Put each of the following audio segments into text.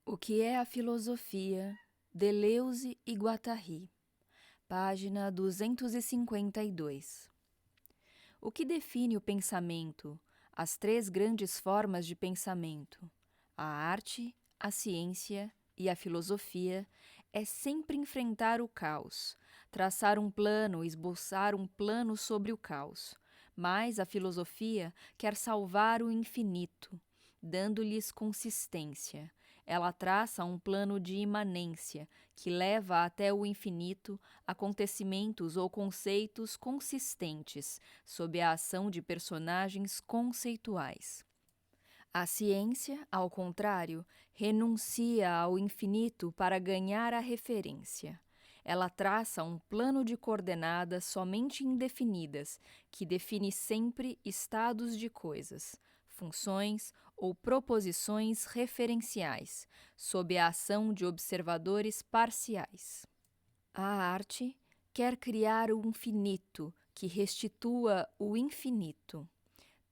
O que é a filosofia? Deleuze e Guattari, página 252. O que define o pensamento? As três grandes formas de pensamento, a arte, a ciência e a filosofia, é sempre enfrentar o caos, traçar um plano, esboçar um plano sobre o caos. Mas a filosofia quer salvar o infinito, dando-lhes consistência. Ela traça um plano de imanência, que leva até o infinito acontecimentos ou conceitos consistentes, sob a ação de personagens conceituais. A ciência, ao contrário, renuncia ao infinito para ganhar a referência. Ela traça um plano de coordenadas somente indefinidas, que define sempre estados de coisas, funções ou proposições referenciais, sob a ação de observadores parciais. A arte quer criar o infinito, que restitua o infinito.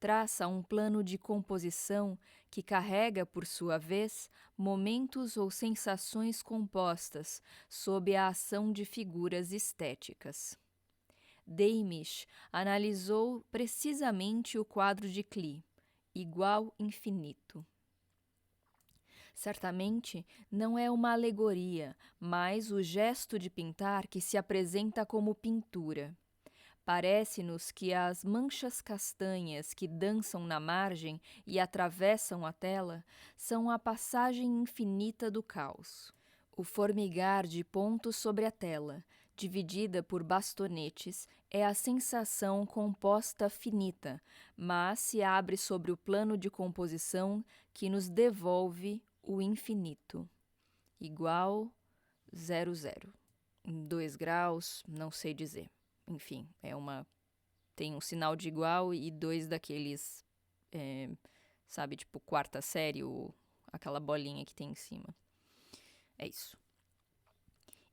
Traça um plano de composição que carrega, por sua vez, momentos ou sensações compostas sob a ação de figuras estéticas. Deimiş analisou precisamente o quadro de Klee, igual infinito. Certamente não é uma alegoria, mas o gesto de pintar que se apresenta como pintura. Parece-nos que as manchas castanhas que dançam na margem e atravessam a tela são a passagem infinita do caos. O formigar de pontos sobre a tela, dividida por bastonetes, é a sensação composta finita, mas se abre sobre o plano de composição que nos devolve o infinito. Igual 00. 2 graus, não sei dizer. Enfim, tem um sinal de igual e dois daqueles, sabe, tipo quarta série, aquela bolinha que tem em cima. É isso.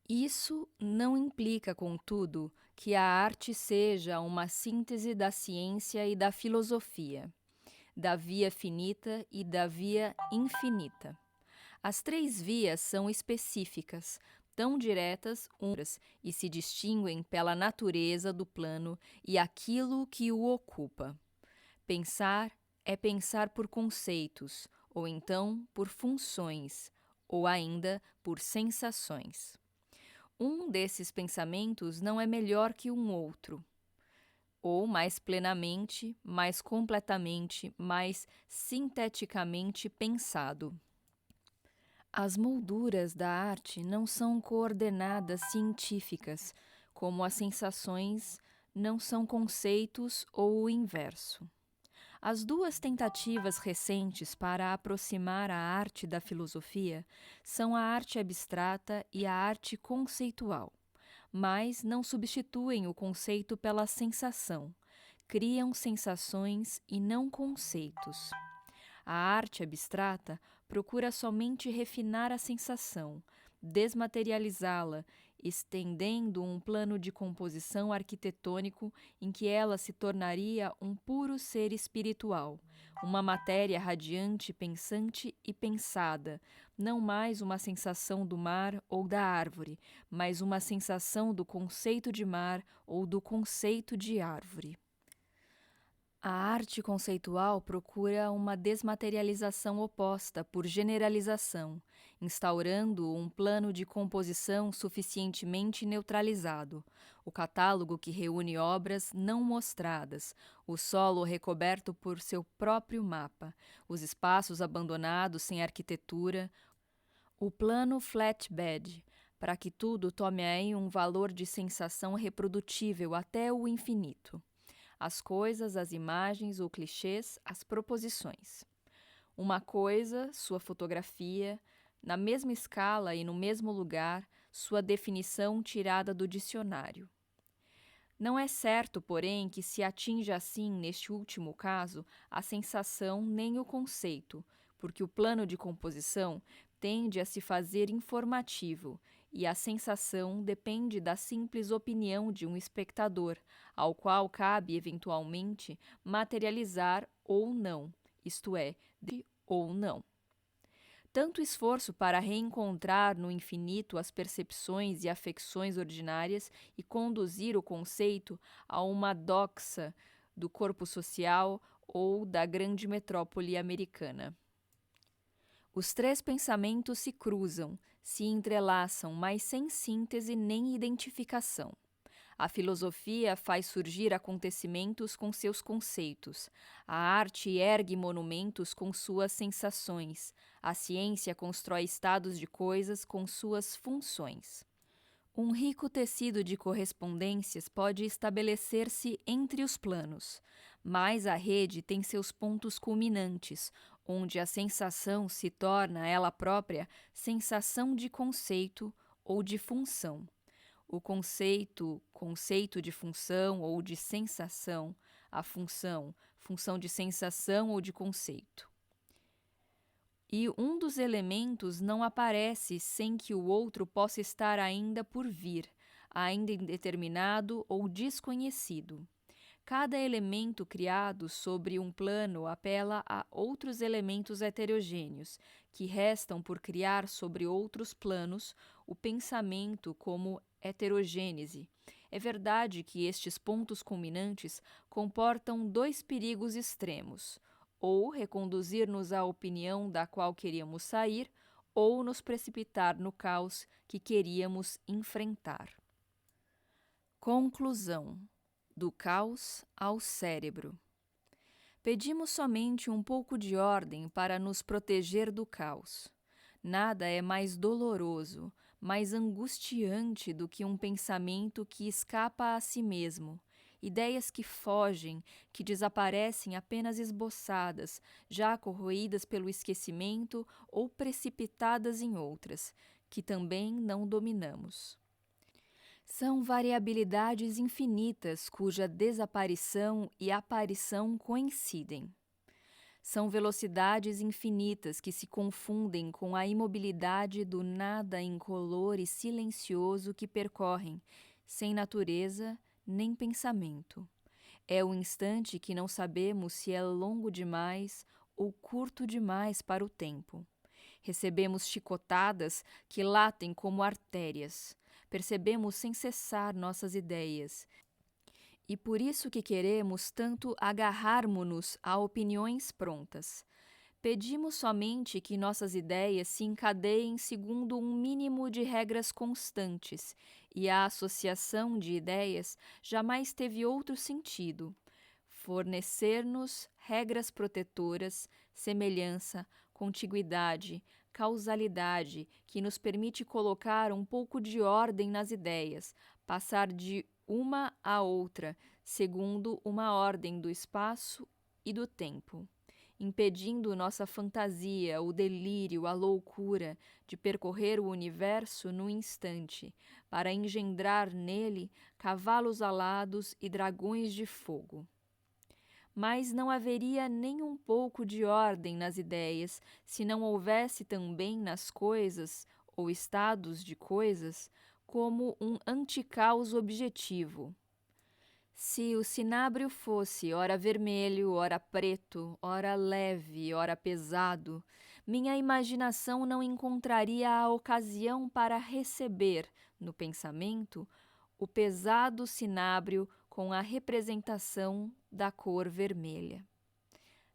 Isso não implica, contudo, que a arte seja uma síntese da ciência e da filosofia, da via finita e da via infinita. As três vias são específicas, tão diretas umas e se distinguem pela natureza do plano e aquilo que o ocupa. Pensar é pensar por conceitos, ou então por funções, ou ainda por sensações. Um desses pensamentos não é melhor que um outro, ou mais plenamente, mais completamente, mais sinteticamente pensado. As molduras da arte não são coordenadas científicas, como as sensações não são conceitos ou o inverso. As duas tentativas recentes para aproximar a arte da filosofia são a arte abstrata e a arte conceitual, mas não substituem o conceito pela sensação, criam sensações e não conceitos. A arte abstrata procura somente refinar a sensação, desmaterializá-la, estendendo um plano de composição arquitetônico em que ela se tornaria um puro ser espiritual, uma matéria radiante, pensante e pensada, não mais uma sensação do mar ou da árvore, mas uma sensação do conceito de mar ou do conceito de árvore. A arte conceitual procura uma desmaterialização oposta por generalização, instaurando um plano de composição suficientemente neutralizado, o catálogo que reúne obras não mostradas, o solo recoberto por seu próprio mapa, os espaços abandonados sem arquitetura, o plano flatbed, para que tudo tome aí um valor de sensação reprodutível até o infinito. As coisas, as imagens ou clichês, as proposições. Uma coisa, sua fotografia, na mesma escala e no mesmo lugar, sua definição tirada do dicionário. Não é certo, porém, que se atinja assim, neste último caso, a sensação nem o conceito, porque o plano de composição tende a se fazer informativo e a sensação depende da simples opinião de um espectador, ao qual cabe, eventualmente, materializar ou não, isto é, de ou não. Tanto esforço para reencontrar no infinito as percepções e afecções ordinárias e conduzir o conceito a uma doxa do corpo social ou da grande metrópole americana. Os três pensamentos se cruzam, se entrelaçam, mas sem síntese nem identificação. A filosofia faz surgir acontecimentos com seus conceitos. A arte ergue monumentos com suas sensações. A ciência constrói estados de coisas com suas funções. Um rico tecido de correspondências pode estabelecer-se entre os planos, mas a rede tem seus pontos culminantes, onde a sensação se torna ela própria sensação de conceito ou de função. O conceito de função ou de sensação, a função de sensação ou de conceito. E um dos elementos não aparece sem que o outro possa estar ainda por vir, ainda indeterminado ou desconhecido. Cada elemento criado sobre um plano apela a outros elementos heterogêneos, que restam por criar sobre outros planos o pensamento como heterogênese. É verdade que estes pontos culminantes comportam dois perigos extremos: ou reconduzir-nos à opinião da qual queríamos sair, ou nos precipitar no caos que queríamos enfrentar. Conclusão: do caos ao cérebro. Pedimos somente um pouco de ordem para nos proteger do caos. Nada é mais doloroso, mais angustiante do que um pensamento que escapa a si mesmo, ideias que fogem, que desaparecem apenas esboçadas, já corroídas pelo esquecimento ou precipitadas em outras, que também não dominamos. São variabilidades infinitas cuja desaparição e aparição coincidem. São velocidades infinitas que se confundem com a imobilidade do nada incolor e silencioso que percorrem, sem natureza nem pensamento. É o instante que não sabemos se é longo demais ou curto demais para o tempo. Recebemos chicotadas que latem como artérias. Percebemos sem cessar nossas ideias. E por isso que queremos tanto agarrarmo-nos a opiniões prontas. Pedimos somente que nossas ideias se encadeiem segundo um mínimo de regras constantes, e a associação de ideias jamais teve outro sentido: fornecer-nos regras protetoras, semelhança, contiguidade, causalidade, que nos permite colocar um pouco de ordem nas ideias, passar de uma a outra, segundo uma ordem do espaço e do tempo, impedindo nossa fantasia, o delírio, a loucura de percorrer o universo no instante, para engendrar nele cavalos alados e dragões de fogo. Mas não haveria nem um pouco de ordem nas ideias se não houvesse também nas coisas, ou estados de coisas, como um anticaos objetivo. Se o cinábrio fosse ora vermelho, ora preto, ora leve, ora pesado, minha imaginação não encontraria a ocasião para receber, no pensamento, o pesado cinábrio com a representação da cor vermelha.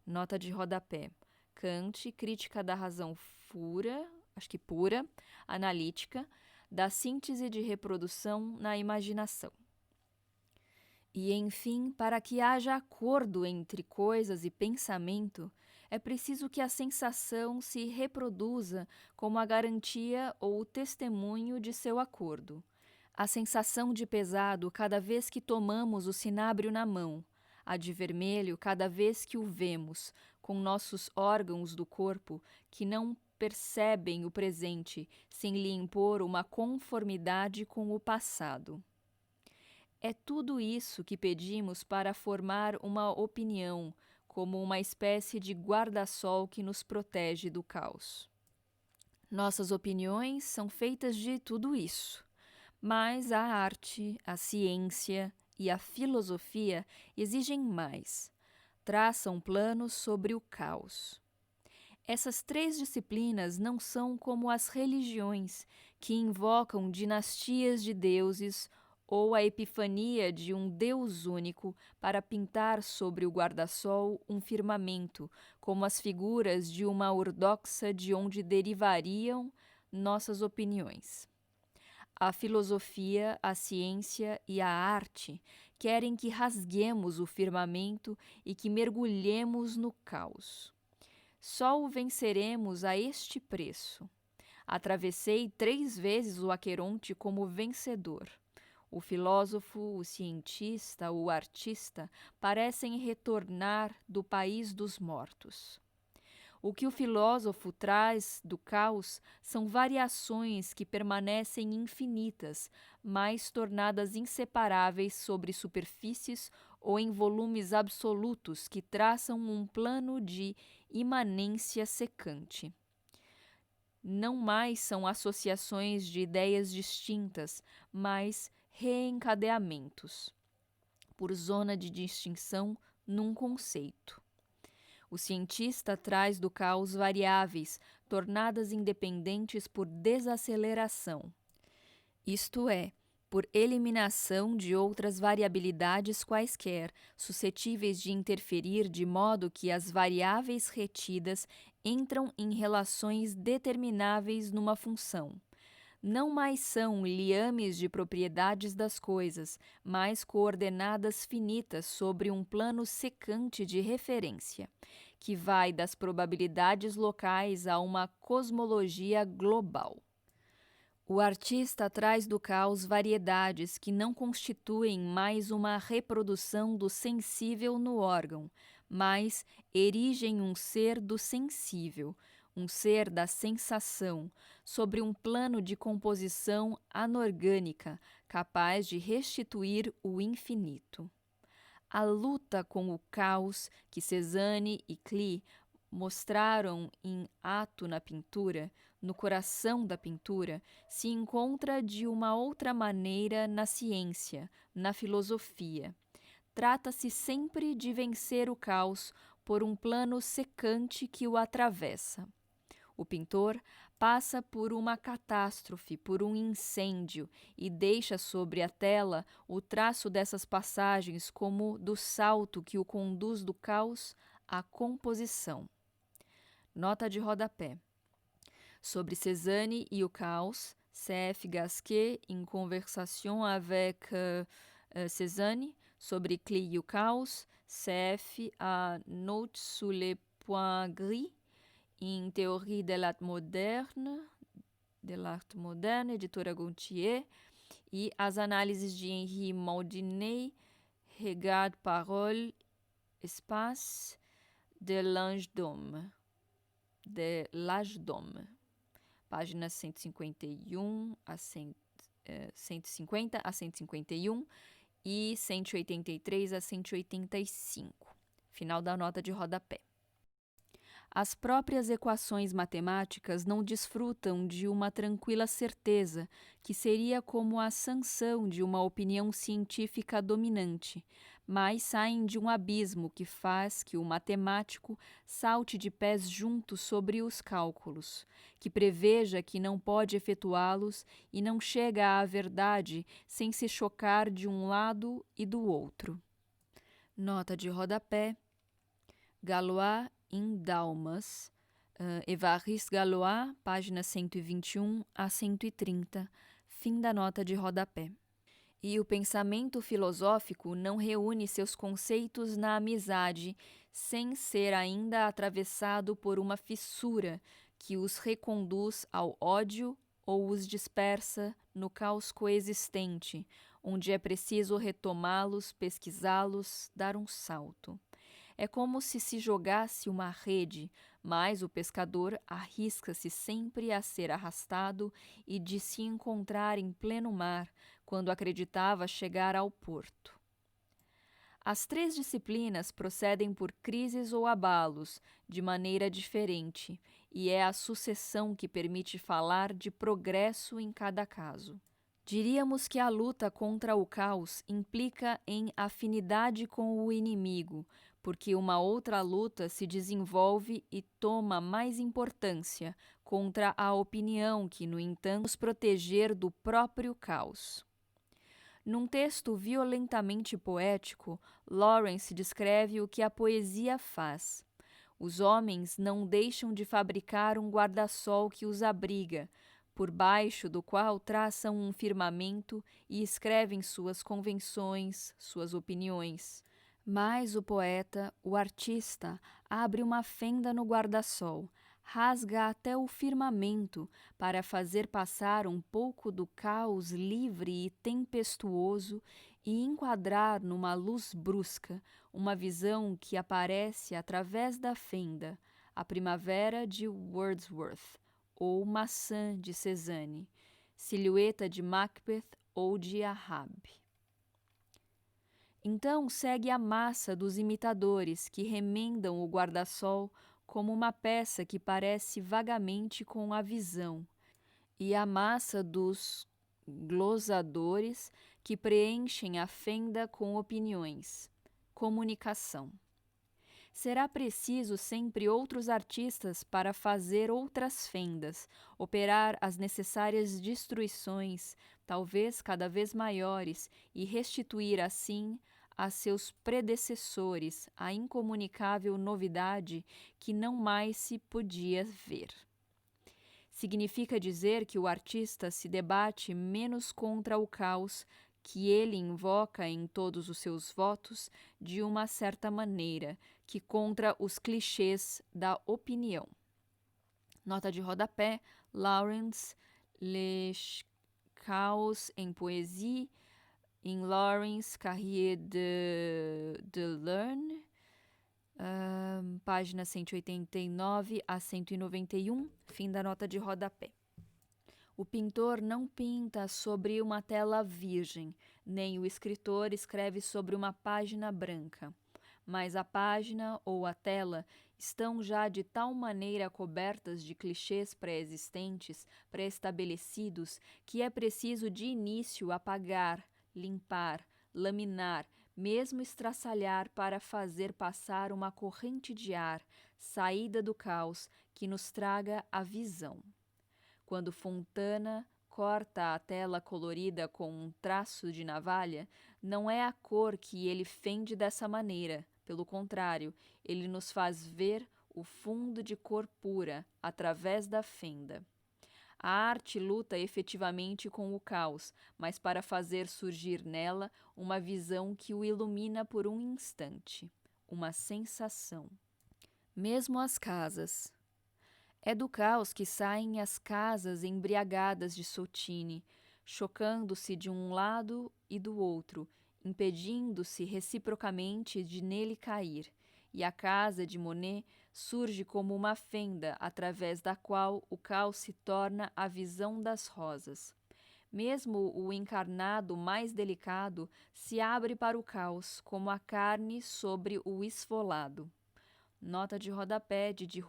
Nota de rodapé. Kant, Crítica da Razão pura, analítica, da síntese de reprodução na imaginação. E, enfim, para que haja acordo entre coisas e pensamento, é preciso que a sensação se reproduza como a garantia ou o testemunho de seu acordo. A sensação de pesado cada vez que tomamos o cinábrio na mão, a de vermelho cada vez que o vemos, com nossos órgãos do corpo que não percebem o presente sem lhe impor uma conformidade com o passado. É tudo isso que pedimos para formar uma opinião, como uma espécie de guarda-sol que nos protege do caos. Nossas opiniões são feitas de tudo isso. Mas a arte, a ciência e a filosofia exigem mais. Traçam planos sobre o caos. Essas três disciplinas não são como as religiões, que invocam dinastias de deuses ou a epifania de um Deus único para pintar sobre o guarda-sol um firmamento, como as figuras de uma ortodoxa de onde derivariam nossas opiniões. A filosofia, a ciência e a arte querem que rasguemos o firmamento e que mergulhemos no caos. Só o venceremos a este preço. Atravessei 3 vezes o Aqueronte como vencedor. O filósofo, o cientista, o artista parecem retornar do país dos mortos. O que o filósofo traz do caos são variações que permanecem infinitas, mas tornadas inseparáveis sobre superfícies ou em volumes absolutos que traçam um plano de imanência secante. Não mais são associações de ideias distintas, mas reencadeamentos, por zona de distinção num conceito. O cientista traz do caos variáveis, tornadas independentes por desaceleração, isto é, por eliminação de outras variabilidades quaisquer, suscetíveis de interferir de modo que as variáveis retidas entram em relações determináveis numa função. Não mais são liames de propriedades das coisas, mas coordenadas finitas sobre um plano secante de referência, que vai das probabilidades locais a uma cosmologia global. O artista traz do caos variedades que não constituem mais uma reprodução do sensível no órgão, mas erigem um ser do sensível, um ser da sensação, sobre um plano de composição anorgânica, capaz de restituir o infinito. A luta com o caos que Cézanne e Klee mostraram em ato na pintura, no coração da pintura, se encontra de uma outra maneira na ciência, na filosofia. Trata-se sempre de vencer o caos por um plano secante que o atravessa. O pintor passa por uma catástrofe, por um incêndio, e deixa sobre a tela o traço dessas passagens como do salto que o conduz do caos à composição. Nota de rodapé. Sobre Cézanne e o caos, C.F. Gasquet, em Conversation avec Cézanne, sobre Klee e o caos, C.F. A Note sur les points gris, em Théorie de l'art moderne, editora Gontier, e as análises de Henri Maudinet, Regard, Parole, Espace, de L'Angedome, páginas 151 a 150 a 151 e 183 a 185. Final da nota de rodapé. As próprias equações matemáticas não desfrutam de uma tranquila certeza, que seria como a sanção de uma opinião científica dominante, mas saem de um abismo que faz que o matemático salte de pés juntos sobre os cálculos, que preveja que não pode efetuá-los e não chega à verdade sem se chocar de um lado e do outro. Nota de rodapé. Galois em Dalmas, Évariste Galois, páginas 121 a 130, fim da nota de rodapé. E o pensamento filosófico não reúne seus conceitos na amizade, sem ser ainda atravessado por uma fissura que os reconduz ao ódio ou os dispersa no caos coexistente, onde é preciso retomá-los, pesquisá-los, dar um salto. É como se jogasse uma rede, mas o pescador arrisca-se sempre a ser arrastado e de se encontrar em pleno mar, quando acreditava chegar ao porto. As três disciplinas procedem por crises ou abalos, de maneira diferente, e é a sucessão que permite falar de progresso em cada caso. Diríamos que a luta contra o caos implica em afinidade com o inimigo, porque uma outra luta se desenvolve e toma mais importância contra a opinião que, no entanto, nos proteger do próprio caos. Num texto violentamente poético, Lawrence descreve o que a poesia faz. Os homens não deixam de fabricar um guarda-sol que os abriga, por baixo do qual traçam um firmamento e escrevem suas convenções, suas opiniões. Mas o poeta, o artista, abre uma fenda no guarda-sol, rasga até o firmamento para fazer passar um pouco do caos livre e tempestuoso e enquadrar numa luz brusca uma visão que aparece através da fenda, a primavera de Wordsworth ou maçã de Cézanne, silhueta de Macbeth ou de Ahab. Então segue a massa dos imitadores que remendam o guarda-sol como uma peça que parece vagamente com a visão, e a massa dos glosadores que preenchem a fenda com opiniões. Comunicação. Será preciso sempre outros artistas para fazer outras fendas, operar as necessárias destruições, talvez cada vez maiores, e restituir assim a seus predecessores a incomunicável novidade que não mais se podia ver. Significa dizer que o artista se debate menos contra o caos que ele invoca em todos os seus votos de uma certa maneira que contra os clichês da opinião. Nota de rodapé, Lawrence, Les Chaos en Poésie, em Lawrence Carrier de Lerne, página 189 a 191, fim da nota de rodapé. O pintor não pinta sobre uma tela virgem, nem o escritor escreve sobre uma página branca, mas a página ou a tela estão já de tal maneira cobertas de clichês pré-existentes, pré-estabelecidos, que é preciso de início apagar, limpar, laminar, mesmo estraçalhar para fazer passar uma corrente de ar, saída do caos, que nos traga a visão. Quando Fontana corta a tela colorida com um traço de navalha, não é a cor que ele fende dessa maneira, pelo contrário, ele nos faz ver o fundo de cor pura através da fenda. A arte luta efetivamente com o caos, mas para fazer surgir nela uma visão que o ilumina por um instante, uma sensação. Mesmo as casas. É do caos que saem as casas embriagadas de Sottine, chocando-se de um lado e do outro, impedindo-se reciprocamente de nele cair, e a casa de Monet surge como uma fenda através da qual o caos se torna a visão das rosas. Mesmo o encarnado mais delicado se abre para o caos, como a carne sobre o esfolado. Nota de rodapé de Didi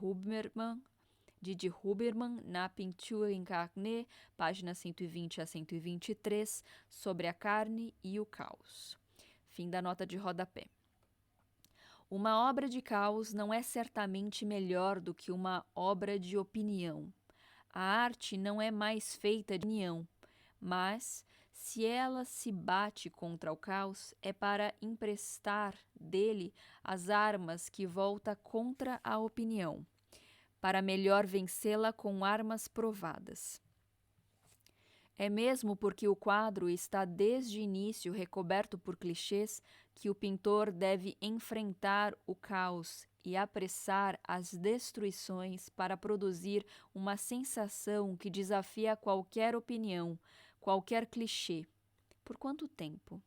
Huberman, na Peinture incarnée, página 120 a 123, sobre a carne e o caos. Fim da nota de rodapé. Uma obra de caos não é certamente melhor do que uma obra de opinião. A arte não é mais feita de opinião, mas, se ela se bate contra o caos, é para emprestar dele as armas que volta contra a opinião, para melhor vencê-la com armas provadas. É mesmo porque o quadro está desde o início recoberto por clichês que o pintor deve enfrentar o caos e apressar as destruições para produzir uma sensação que desafia qualquer opinião, qualquer clichê. Por quanto tempo?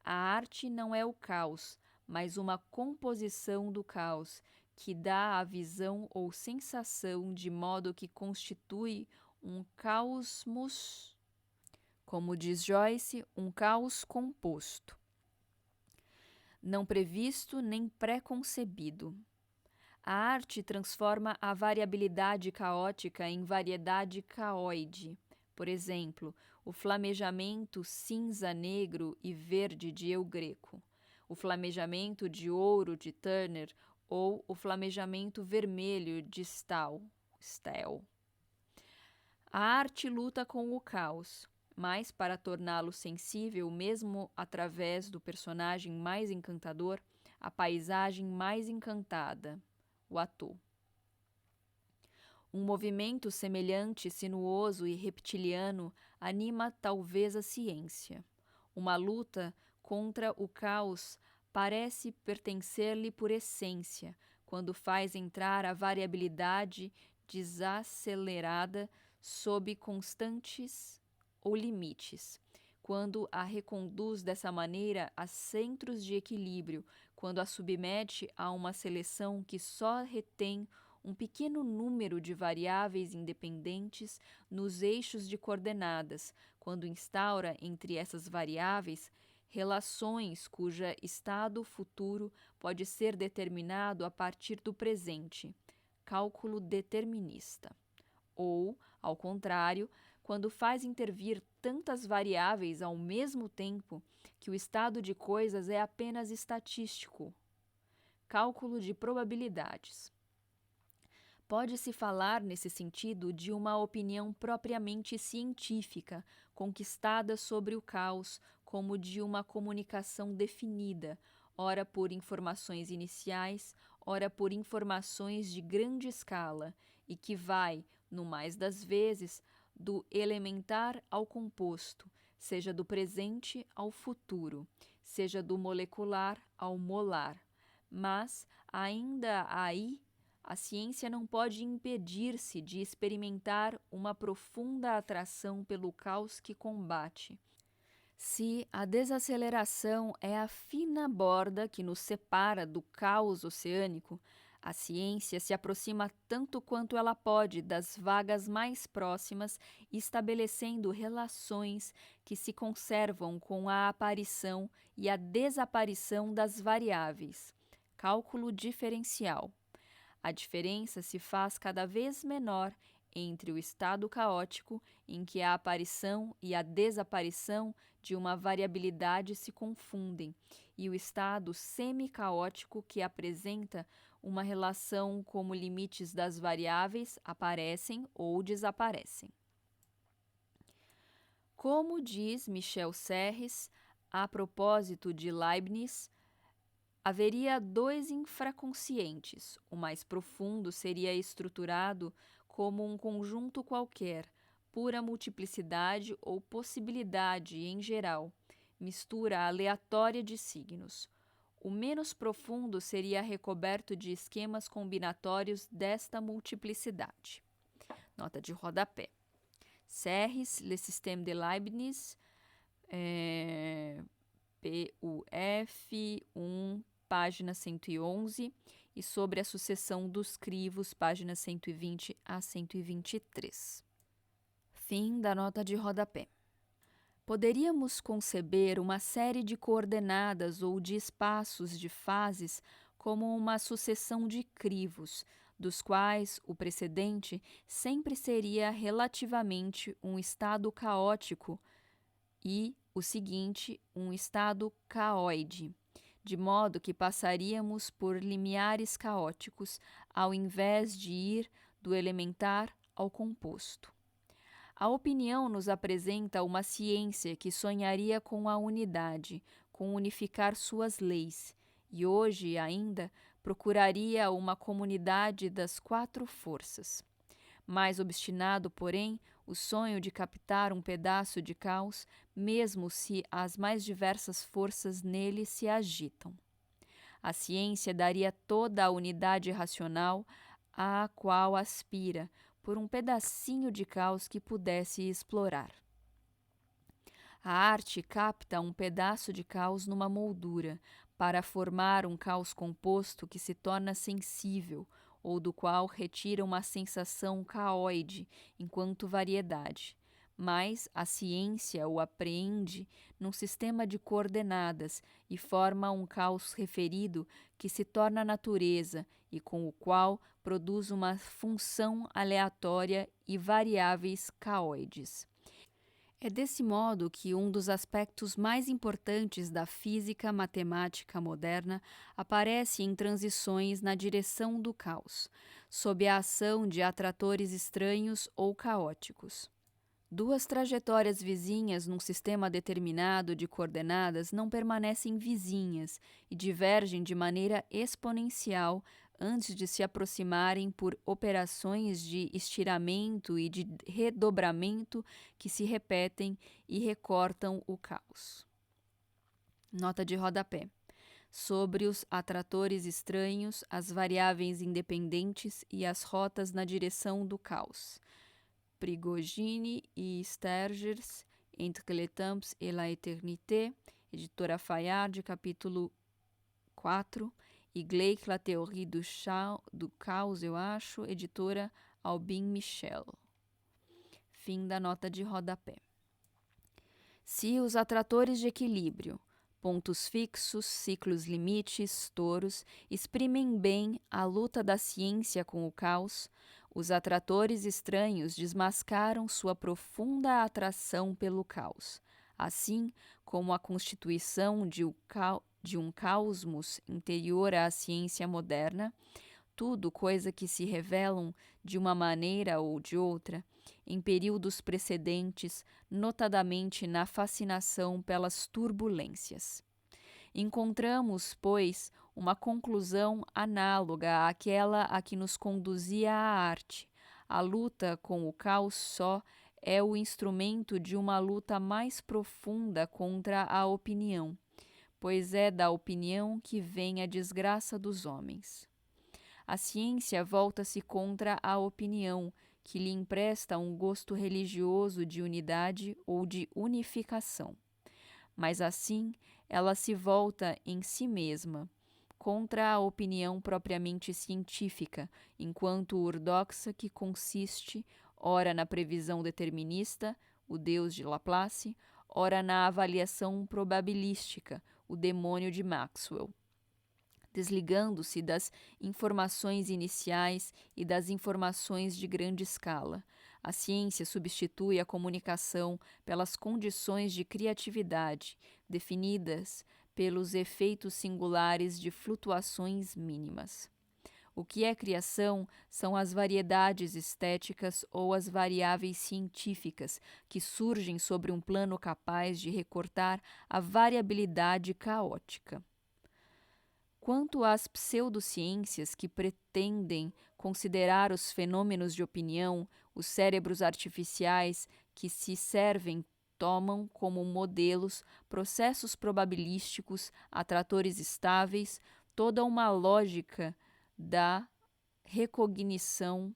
A arte não é o caos, mas uma composição do caos, que dá a visão ou sensação de modo que constitui um caosmos, como diz Joyce, um caos composto, não previsto nem pré-concebido. A arte transforma a variabilidade caótica em variedade caoide. Por exemplo, o flamejamento cinza, negro e verde de Eu Greco, o flamejamento de ouro de Turner ou o flamejamento vermelho de Stahl. A arte luta com o caos, mas para torná-lo sensível mesmo através do personagem mais encantador, a paisagem mais encantada, o ator. Um movimento semelhante, sinuoso e reptiliano anima talvez a ciência. Uma luta contra o caos parece pertencer-lhe por essência, quando faz entrar a variabilidade desacelerada sob constantes ou limites, quando a reconduz dessa maneira a centros de equilíbrio, quando a submete a uma seleção que só retém um pequeno número de variáveis independentes nos eixos de coordenadas, quando instaura entre essas variáveis relações cuja estado futuro pode ser determinado a partir do presente, cálculo determinista. Ou, ao contrário, quando faz intervir tantas variáveis ao mesmo tempo que o estado de coisas é apenas estatístico, cálculo de probabilidades. Pode-se falar, nesse sentido, de uma opinião propriamente científica, conquistada sobre o caos, como de uma comunicação definida, ora por informações iniciais, ora por informações de grande escala, e que vai, no mais das vezes, do elementar ao composto, seja do presente ao futuro, seja do molecular ao molar. Mas, ainda aí, a ciência não pode impedir-se de experimentar uma profunda atração pelo caos que combate. Se a desaceleração é a fina borda que nos separa do caos oceânico, a ciência se aproxima tanto quanto ela pode das vagas mais próximas, estabelecendo relações que se conservam com a aparição e a desaparição das variáveis. Cálculo diferencial. A diferença se faz cada vez menor entre o estado caótico, em que a aparição e a desaparição de uma variabilidade se confundem, e o estado semi-caótico, que apresenta uma relação como limites das variáveis aparecem ou desaparecem. Como diz Michel Serres, a propósito de Leibniz, haveria dois infraconscientes. O mais profundo seria estruturado como um conjunto qualquer, pura multiplicidade ou possibilidade em geral, mistura aleatória de signos. O menos profundo seria recoberto de esquemas combinatórios desta multiplicidade. Nota de rodapé. Serres, Le Système de Leibniz, PUF 1, página 111, e sobre a sucessão dos crivos, páginas 120 a 123. Fim da nota de rodapé. Poderíamos conceber uma série de coordenadas ou de espaços de fases como uma sucessão de crivos, dos quais o precedente sempre seria relativamente um estado caótico e o seguinte um estado caoide, de modo que passaríamos por limiares caóticos ao invés de ir do elementar ao composto. A opinião nos apresenta uma ciência que sonharia com a unidade, com unificar suas leis, e hoje ainda procuraria uma comunidade das quatro forças. Mais obstinado, porém, o sonho de captar um pedaço de caos, mesmo se as mais diversas forças nele se agitam. A ciência daria toda a unidade racional à qual aspira, por um pedacinho de caos que pudesse explorar. A arte capta um pedaço de caos numa moldura, para formar um caos composto que se torna sensível, ou do qual retira uma sensação caoide enquanto variedade. Mas a ciência o apreende num sistema de coordenadas e forma um caos referido que se torna natureza e com o qual produz uma função aleatória e variáveis caoides. É desse modo que um dos aspectos mais importantes da física matemática moderna aparece em transições na direção do caos, sob a ação de atratores estranhos ou caóticos. Duas trajetórias vizinhas num sistema determinado de coordenadas não permanecem vizinhas e divergem de maneira exponencial antes de se aproximarem por operações de estiramento e de redobramento que se repetem e recortam o caos. Nota de rodapé. Sobre os atratores estranhos, as variáveis independentes e as rotas na direção do caos. Prigogine e Stergers, Entre les temps et la éternité, editora Fayard, capítulo 4, e Gleick, La théorie do caos, eu acho, editora Albin Michel. Fim da nota de rodapé. Se os atratores de equilíbrio, pontos fixos, ciclos limites, touros, exprimem bem a luta da ciência com o caos, os atratores estranhos desmascaram sua profunda atração pelo caos, assim como a constituição de um caosmos interior à ciência moderna, tudo coisa que se revelam de uma maneira ou de outra, em períodos precedentes, notadamente na fascinação pelas turbulências. Encontramos, pois, uma conclusão análoga àquela a que nos conduzia a arte. A luta com o caos só é o instrumento de uma luta mais profunda contra a opinião, pois é da opinião que vem a desgraça dos homens. A ciência volta-se contra a opinião, que lhe empresta um gosto religioso de unidade ou de unificação. Mas assim, ela se volta em si mesma, contra a opinião propriamente científica, enquanto ortodoxa que consiste, ora na previsão determinista, o Deus de Laplace, ora na avaliação probabilística, o demônio de Maxwell. Desligando-se das informações iniciais e das informações de grande escala, a ciência substitui a comunicação pelas condições de criatividade, definidas pelos efeitos singulares de flutuações mínimas. O que é criação são as variedades estéticas ou as variáveis científicas que surgem sobre um plano capaz de recortar a variabilidade caótica. Quanto às pseudociências que pretendem considerar os fenômenos de opinião, os cérebros artificiais que se servem tomam como modelos processos probabilísticos, atratores estáveis, toda uma lógica da recognição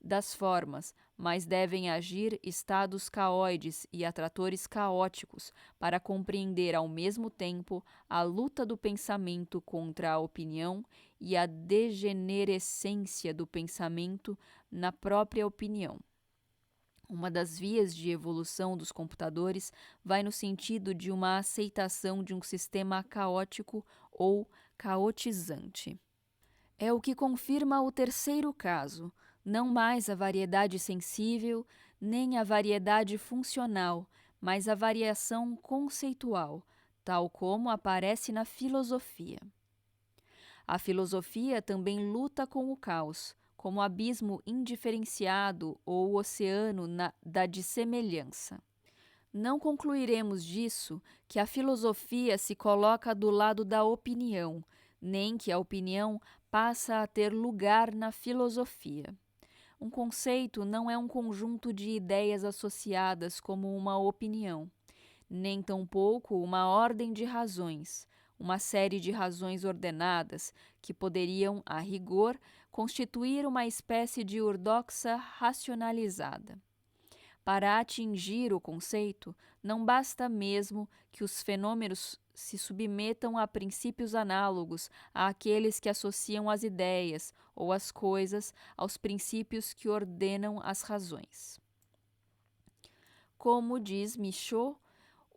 das formas, mas devem agir estados caoides e atratores caóticos para compreender ao mesmo tempo a luta do pensamento contra a opinião e a degenerescência do pensamento na própria opinião. Uma das vias de evolução dos computadores vai no sentido de uma aceitação de um sistema caótico ou caotizante. É o que confirma o terceiro caso, não mais a variedade sensível, nem a variedade funcional, mas a variação conceitual, tal como aparece na filosofia. A filosofia também luta com o caos, como abismo indiferenciado ou oceano da dissemelhança. Não concluiremos disso que a filosofia se coloca do lado da opinião, nem que a opinião passa a ter lugar na filosofia. Um conceito não é um conjunto de ideias associadas como uma opinião, nem tampouco uma ordem de razões, uma série de razões ordenadas que poderiam, a rigor, constituir uma espécie de ortodoxa racionalizada. Para atingir o conceito, não basta mesmo que os fenômenos se submetam a princípios análogos àqueles que associam as ideias ou as coisas aos princípios que ordenam as razões. Como diz Michaud,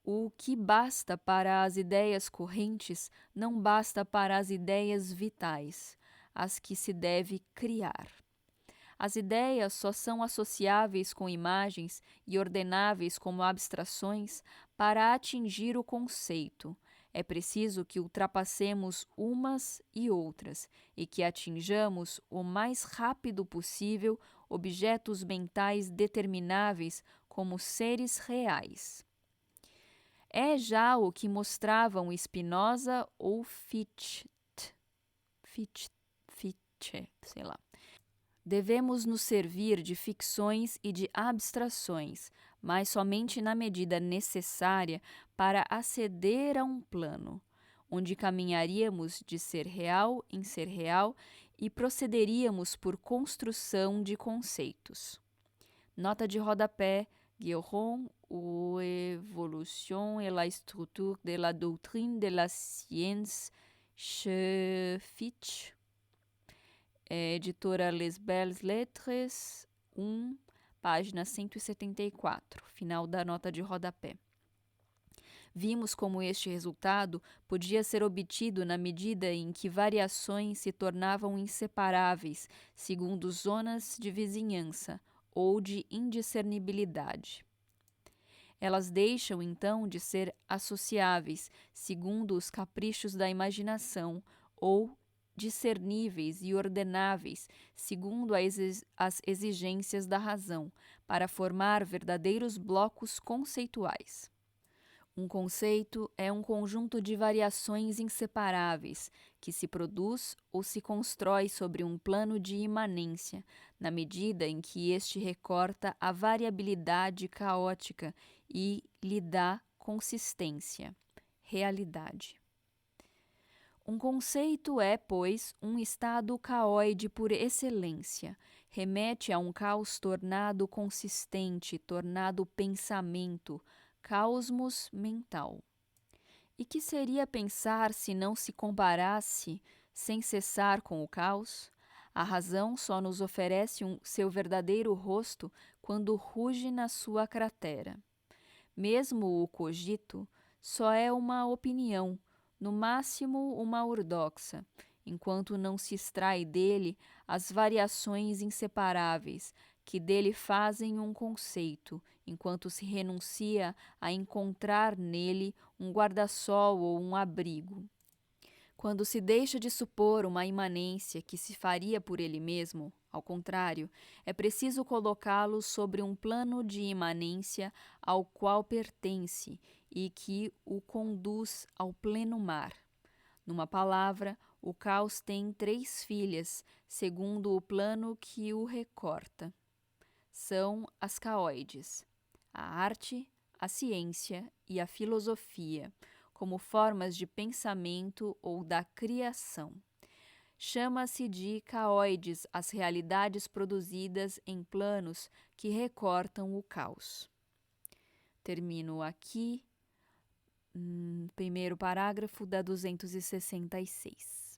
o que basta para as ideias correntes não basta para as ideias vitais, as que se deve criar. As ideias só são associáveis com imagens e ordenáveis como abstrações para atingir o conceito. É preciso que ultrapassemos umas e outras e que atinjamos o mais rápido possível objetos mentais determináveis como seres reais. É já o que mostravam Spinoza ou Fichte, sei lá. Devemos nos servir de ficções e de abstrações, mas somente na medida necessária para aceder a um plano, onde caminharíamos de ser real em ser real e procederíamos por construção de conceitos. Nota de rodapé: Guéron ou Évolution et la structure de la doctrine de la science, chez Fichte. Editora Les Belles Lettres, 1, página 174, final da nota de rodapé. Vimos como este resultado podia ser obtido na medida em que variações se tornavam inseparáveis, segundo zonas de vizinhança ou de indiscernibilidade. Elas deixam, então, de ser associáveis, segundo os caprichos da imaginação, ou discerníveis e ordenáveis, segundo as exigências da razão, para formar verdadeiros blocos conceituais. Um conceito é um conjunto de variações inseparáveis, que se produz ou se constrói sobre um plano de imanência, na medida em que este recorta a variabilidade caótica e lhe dá consistência, realidade. Um conceito é, pois, um estado caoide por excelência. Remete a um caos tornado consistente, tornado pensamento, caosmos mental. E que seria pensar se não se comparasse sem cessar com o caos? A razão só nos oferece seu verdadeiro rosto quando ruge na sua cratera. Mesmo o cogito só é uma opinião, no máximo uma ordoxa, enquanto não se extrai dele as variações inseparáveis, que dele fazem um conceito, enquanto se renuncia a encontrar nele um guarda-sol ou um abrigo. Quando se deixa de supor uma imanência que se faria por ele mesmo, ao contrário, é preciso colocá-lo sobre um plano de imanência ao qual pertence e que o conduz ao pleno mar. Numa palavra, o caos tem 3 filhas, segundo o plano que o recorta. São as caoides: a arte, a ciência e a filosofia, como formas de pensamento ou da criação. Chama-se de caoides as realidades produzidas em planos que recortam o caos. Termino aqui, primeiro parágrafo da 266.